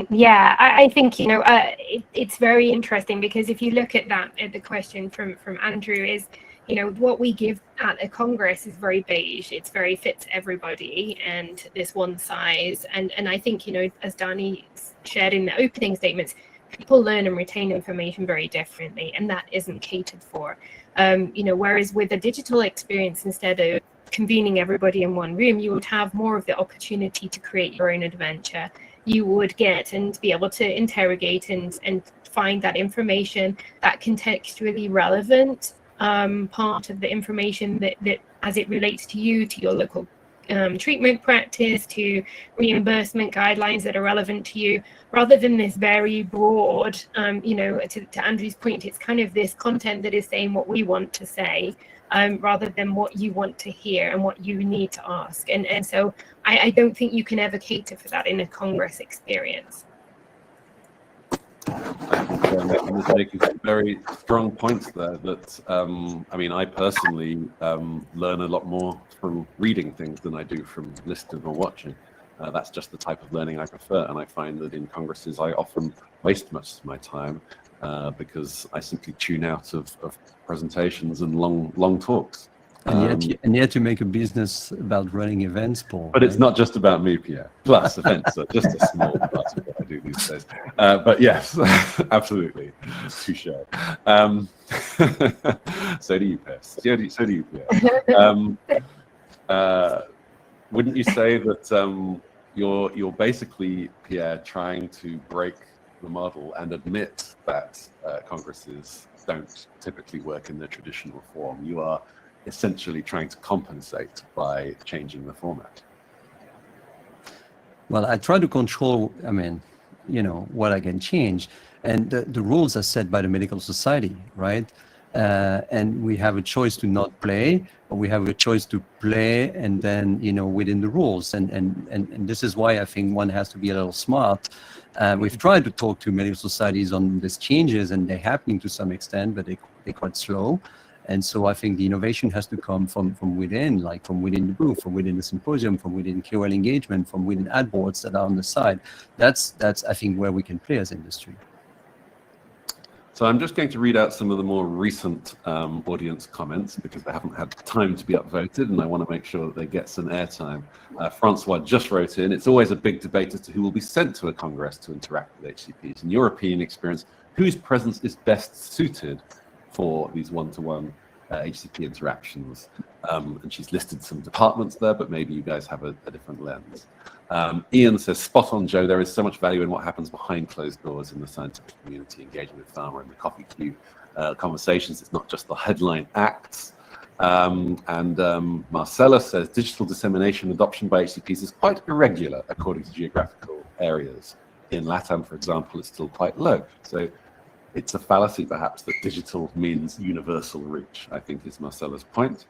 [SPEAKER 5] Yeah, I think, it's very interesting because if you look at that, at the question from Andrew is, what we give at a Congress is very beige. It's very fits everybody and this one size. And I think, as Dani shared in the opening statements, people learn and retain information very differently, and that isn't catered for. Whereas with a digital experience, instead of convening everybody in one room, you would have more of the opportunity to create your own adventure. You would get and be able to interrogate and find that information, that contextually relevant part of the information that as it relates to you, to your local treatment practice, to reimbursement guidelines that are relevant to you, rather than this very broad, to Andrew's point, it's kind of this content that is saying what we want to say, rather than what you want to hear and what you need to ask. And so I don't think you can ever cater for that in a Congress experience.
[SPEAKER 1] I'm just making some very strong points there that, I personally learn a lot more from reading things than I do from listening or watching. That's just the type of learning I prefer. And I find that in Congresses, I often waste much of my time because I simply tune out of presentations and long talks.
[SPEAKER 2] And yet you make a business about running events, Paul.
[SPEAKER 1] But it's not just about me, Pierre. Plus, events are just a small part of what I do these days. But yes, absolutely. Touche. So do you, Pierre. So do you, Pierre. Wouldn't you say that you're basically, Pierre, trying to break the model and admit that Congresses don't typically work in the traditional form? You are essentially trying to compensate by changing the format.
[SPEAKER 2] Well, I try to control, what I can change. And the rules are set by the medical society, right? And we have a choice to not play, or we have a choice to play and then, within the rules. And this is why I think one has to be a little smart. We've tried to talk to medical societies on these changes, and they're happening to some extent, but they're quite slow. And so I think the innovation has to come from within, like from within the booth, from within the symposium, from within KOL engagement, from within ad boards that are on the side. That's I think where we can play as industry.
[SPEAKER 1] So I'm just going to read out some of the more recent audience comments because they haven't had time to be upvoted, and I want to make sure that they get some airtime. Francois just wrote in, it's always a big debate as to who will be sent to a Congress to interact with HCPs. In your opinion experience, whose presence is best suited for these one-to-one HCP interactions? And she's listed some departments there, but maybe you guys have a different lens. Ian says, spot on, Joe. There is so much value in what happens behind closed doors in the scientific community, engaging with pharma and the coffee queue conversations. It's not just the headline acts. Marcella says, digital dissemination adoption by HCPs is quite irregular according to geographical areas. In LATAM, for example, it's still quite low. So it's a fallacy, perhaps, that digital means universal reach, I think is Marcella's point.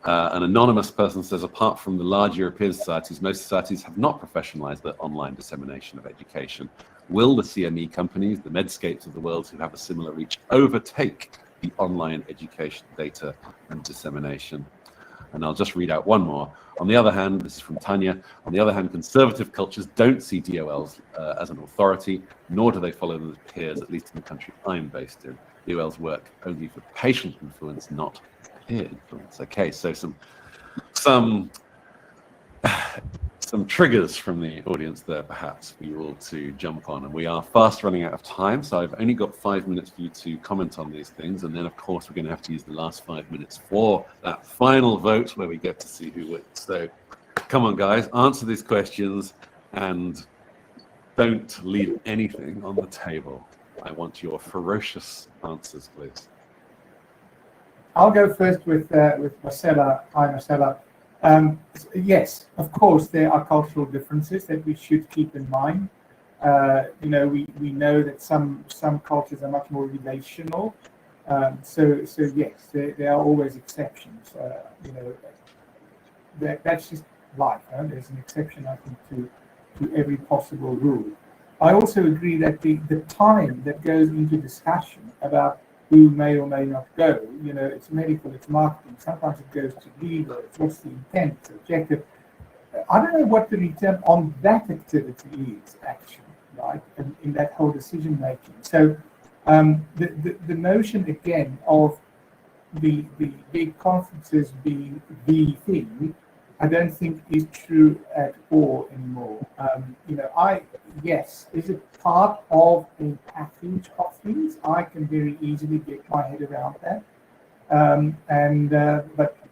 [SPEAKER 1] An anonymous person says, apart from the large European societies, most societies have not professionalized their online dissemination of education. Will the CME companies, the Medscapes of the world who have a similar reach, overtake the online education data and dissemination? And I'll just read out one more. On the other hand, this is from Tanya, on the other hand, conservative cultures don't see DOLs as an authority, nor do they follow them as peers, at least in the country I'm based in. DOLs work only for patient influence, not peer influence. Okay, so some triggers from the audience there, perhaps, for you all to jump on. And we are fast running out of time, so I've only got 5 minutes for you to comment on these things. And then, of course, we're going to have to use the last 5 minutes for that final vote where we get to see who wins. So come on, guys, answer these questions and don't leave anything on the table. I want your ferocious answers, please.
[SPEAKER 4] I'll go first with Marcella. Hi, Marcella. Yes, of course, there are cultural differences that we should keep in mind. We know that some cultures are much more relational. So yes, there are always exceptions. That's just life. There's an exception, I think, to every possible rule. I also agree that the time that goes into discussion about who may or may not go, it's medical, it's marketing, sometimes it goes to legal, it's what's the intent, it's objective. I don't know what the return on that activity is actually, right? In that whole decision making. So the notion again of the big conferences being the thing, I don't think is true at all anymore. Yes, is it part of a package of things? I can very easily get my head around that.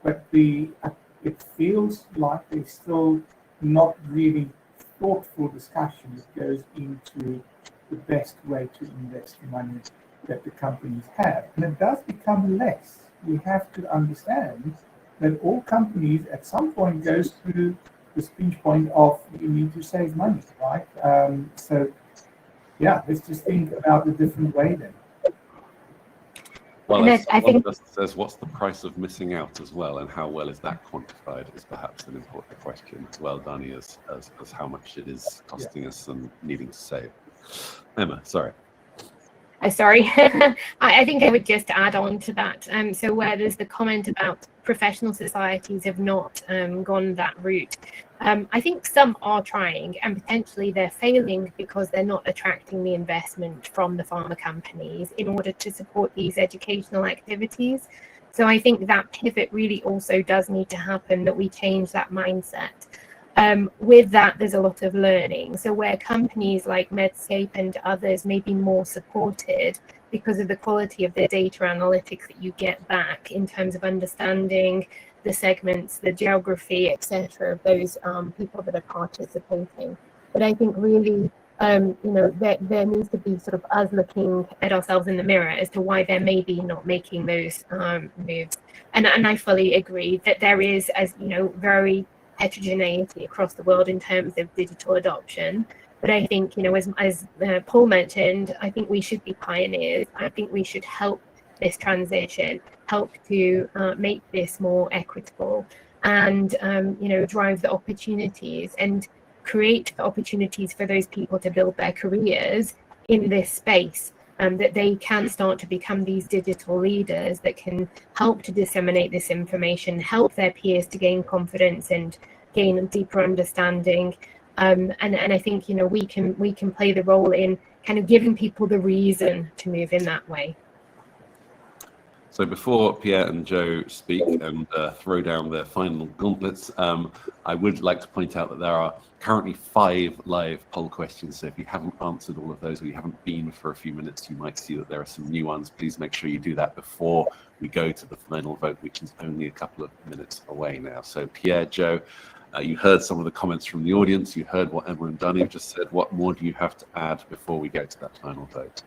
[SPEAKER 4] But it feels like there's still not really thoughtful discussion that goes into the best way to invest money that the companies have. And it does become less. We have to understand that all companies at some point goes through this pinch point of you need to save money, right? Let's just think about a different way then.
[SPEAKER 1] Well,
[SPEAKER 5] And
[SPEAKER 1] as
[SPEAKER 5] I
[SPEAKER 1] one
[SPEAKER 5] think-
[SPEAKER 1] person says, what's the price of missing out as well, and how well is that quantified is perhaps an important question as well, Dani, as how much it is costing us and needing to save. Emma, sorry.
[SPEAKER 5] Sorry, I think I would just add on to that. So where there's the comment about professional societies have not gone that route, I think some are trying, and potentially they're failing because they're not attracting the investment from the pharma companies in order to support these educational activities. So I think that pivot really also does need to happen, that we change that mindset. With that, there's a lot of learning. So where companies like Medscape and others may be more supported because of the quality of the data analytics that you get back in terms of understanding the segments, the geography, etc., of those people that are participating. But I think really, there needs to be sort of us looking at ourselves in the mirror as to why they're maybe not making those moves. And I fully agree that there is, as you know, very heterogeneity across the world in terms of digital adoption. But I think, as Paul mentioned, I think we should be pioneers. I think we should help this transition, help to make this more equitable, and drive the opportunities and create the opportunities for those people to build their careers in this space, that they can start to become these digital leaders that can help to disseminate this information, help their peers to gain confidence and gain a deeper understanding. And I think we can play the role in kind of giving people the reason to move in that way.
[SPEAKER 1] So before Pierre and Joe speak and throw down their final gauntlets, I would like to point out that there are currently 5 live poll questions. So if you haven't answered all of those, or you haven't been for a few minutes, you might see that there are some new ones. Please make sure you do that before we go to the final vote, which is only a couple of minutes away now. So Pierre, Joe, you heard some of the comments from the audience. You heard what Emma and Dani have just said. What more do you have to add before we go to that final vote?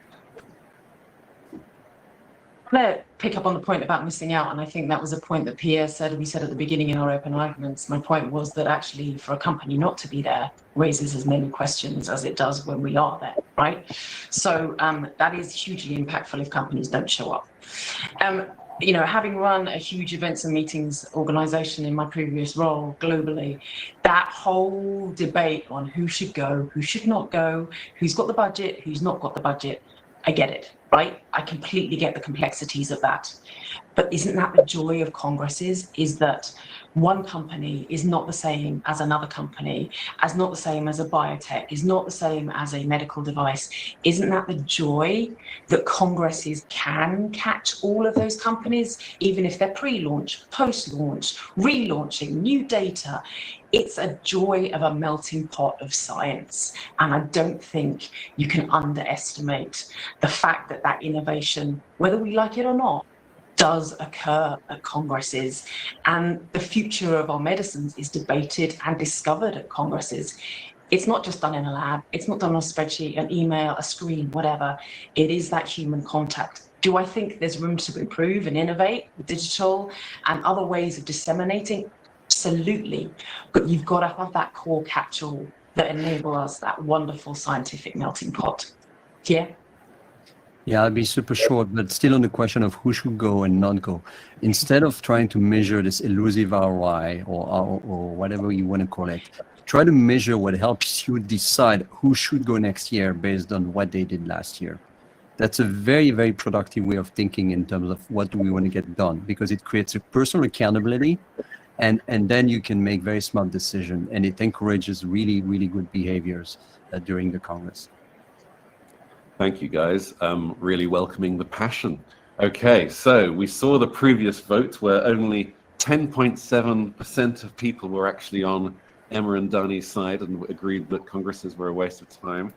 [SPEAKER 3] I'm going to pick up on the point about missing out, and I think that was a point that Pierre said, we said at the beginning in our open arguments. My point was that actually for a company not to be there raises as many questions as it does when we are there, right? So that is hugely impactful if companies don't show up. Having run a huge events and meetings organization in my previous role globally, that whole debate on who should go, who should not go, who's got the budget, who's not got the budget, I get it, right? I completely get the complexities of that. But isn't that the joy of congresses, is that one company is not the same as another company, as not the same as a biotech, is not the same as a medical device. Isn't that the joy that congresses can catch all of those companies, even if they're pre-launch, post-launch, relaunching, new data? It's a joy of a melting pot of science. And I don't think you can underestimate the fact that that innovation, whether we like it or not, does occur at congresses, and the future of our medicines is debated and discovered at congresses. It's not just done in a lab, it's not done on a spreadsheet, an email, a screen, whatever. It is that human contact. Do I think there's room to improve and innovate digital and other ways of disseminating? Absolutely, but you've got to have that core catch-all that enable us that wonderful scientific melting pot. Yeah.
[SPEAKER 2] Yeah, I'll be super short, but still on the question of who should go and not go. Instead of trying to measure this elusive ROI or whatever you want to call it, try to measure what helps you decide who should go next year based on what they did last year. That's a very, very productive way of thinking in terms of what do we want to get done, because it creates a personal accountability and then you can make very smart decision, and it encourages really, really good behaviors during the Congress.
[SPEAKER 1] Thank you, guys. Really welcoming the passion. Okay, so we saw the previous vote where only 10.7% of people were actually on Emma and Dani's side and agreed that Congresses were a waste of time.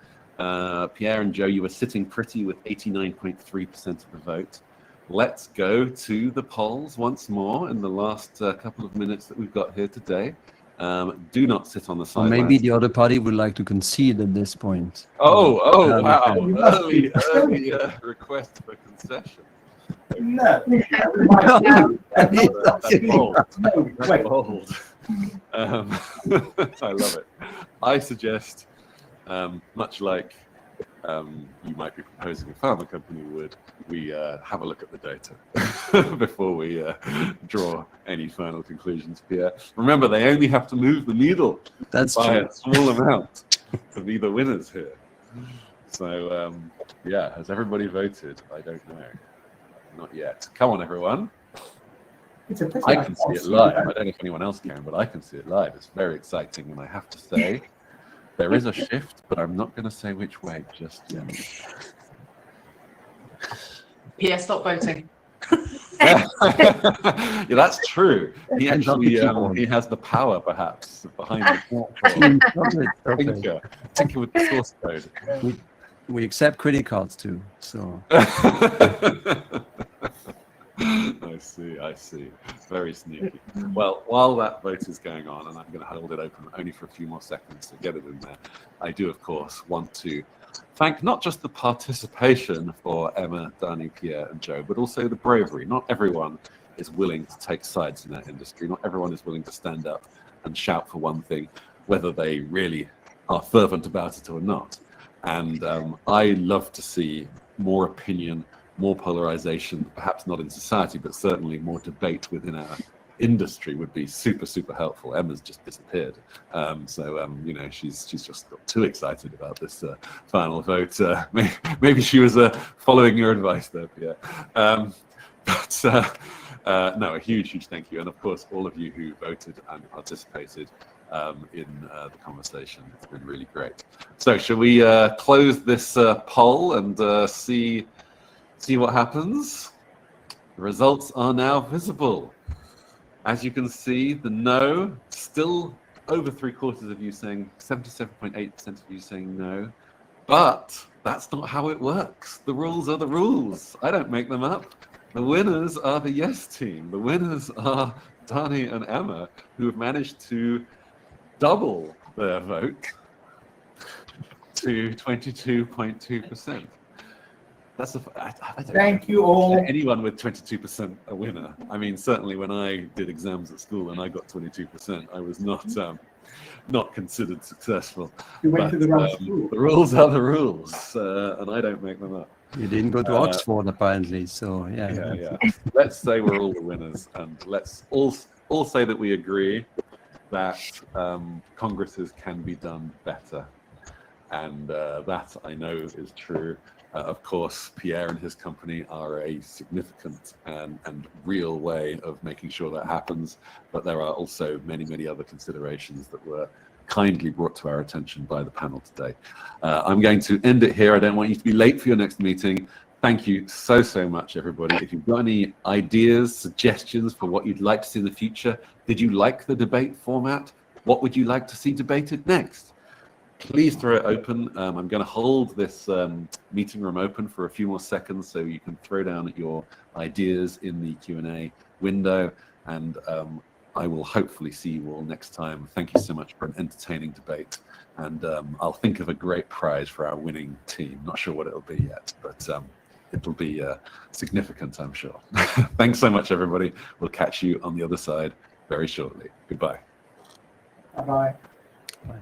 [SPEAKER 1] Pierre and Joe, you were sitting pretty with 89.3% of the vote. Let's go to the polls once more in the last couple of minutes that we've got here today. Do not sit on the
[SPEAKER 2] Or
[SPEAKER 1] sidelines.
[SPEAKER 2] maybe the other party would like to concede at this point.
[SPEAKER 1] Wow.
[SPEAKER 4] You must be-
[SPEAKER 1] Early request for concession.
[SPEAKER 4] No.
[SPEAKER 1] That's bold.
[SPEAKER 4] No,
[SPEAKER 1] That's
[SPEAKER 4] wait.
[SPEAKER 1] bold. I love it. I suggest, much like you might be proposing a pharma company would, we have a look at the data before we draw any final conclusions, Pierre. Remember, they only have to move the needle
[SPEAKER 2] That's
[SPEAKER 1] by
[SPEAKER 2] true.
[SPEAKER 1] a small amount to be the winners here. So, yeah, has everybody voted? I don't know. Not yet. Come on, everyone.
[SPEAKER 4] It's a pity
[SPEAKER 1] I can see
[SPEAKER 4] can't
[SPEAKER 1] it
[SPEAKER 4] see
[SPEAKER 1] live.
[SPEAKER 4] that.
[SPEAKER 1] I don't know if anyone else can, but I can see it live. It's very exciting, and I have to say, there is a shift, but I'm not going to say which way just yet.
[SPEAKER 3] Pierre, stop voting.
[SPEAKER 1] Yeah, that's true. He
[SPEAKER 2] And not the
[SPEAKER 1] actually
[SPEAKER 2] keyboard.
[SPEAKER 1] he has the power, perhaps, behind the platform.
[SPEAKER 2] Stop it.
[SPEAKER 1] Tinker with the source code.
[SPEAKER 2] We accept credit cards too, so.
[SPEAKER 1] I see. Very sneaky. Well, while that vote is going on, and I'm going to hold it open only for a few more seconds to get it in there, I do, of course, want to thank not just the participation for Emma, Dani, Pierre, and Joe, but also the bravery. Not everyone is willing to take sides in that industry. Not everyone is willing to stand up and shout for one thing, whether they really are fervent about it or not. And I love to see more opinion, more polarization, perhaps not in society, but certainly more debate within our industry would be super, super helpful. Emma's just disappeared. You know, she's just got too excited about this final vote. Maybe she was following your advice there, Pierre. No, a huge thank you. And of course, all of you who voted and participated in the conversation. It's been really great. So shall we close this poll and see what happens? The results are now visible. As you can see, the no, still over 3/4 of you saying, 77.8% of you saying no. But that's not how it works. The rules are the rules. I don't make them up. The winners are the yes team. The winners are Dani and Emma, who have managed to double their vote to 22.2%. That's I don't
[SPEAKER 4] Thank you all.
[SPEAKER 1] know anyone with 22% a winner. I mean, certainly when I did exams at school and I got 22%, I was not considered successful.
[SPEAKER 4] You went to the wrong
[SPEAKER 1] The
[SPEAKER 4] school.
[SPEAKER 1] rules are the rules, and I don't make them up.
[SPEAKER 2] You didn't go to Oxford apparently, so yeah.
[SPEAKER 1] Yeah. Let's say we're all the winners, and let's all say that we agree that Congresses can be done better, and that I know is true. Of course, Pierre and his company are a significant and real way of making sure that happens, but there are also many other considerations that were kindly brought to our attention by the panel today. I'm going to end it here. I don't want you to be late for your next meeting. Thank you so much, everybody. If you've got any ideas, suggestions for what you'd like to see in the future, did you like the debate format? What would you like to see debated next? Please throw it open. I'm going to hold this meeting room open for a few more seconds so you can throw down your ideas in the Q&A window, and I will hopefully see you all next time. Thank you so much for an entertaining debate, and I'll think of a great prize for our winning team. Not sure what it'll be yet, but it'll be significant, I'm sure. Thanks so much, everybody. We'll catch you on the other side very shortly. Goodbye.
[SPEAKER 4] Bye-bye.
[SPEAKER 2] Bye.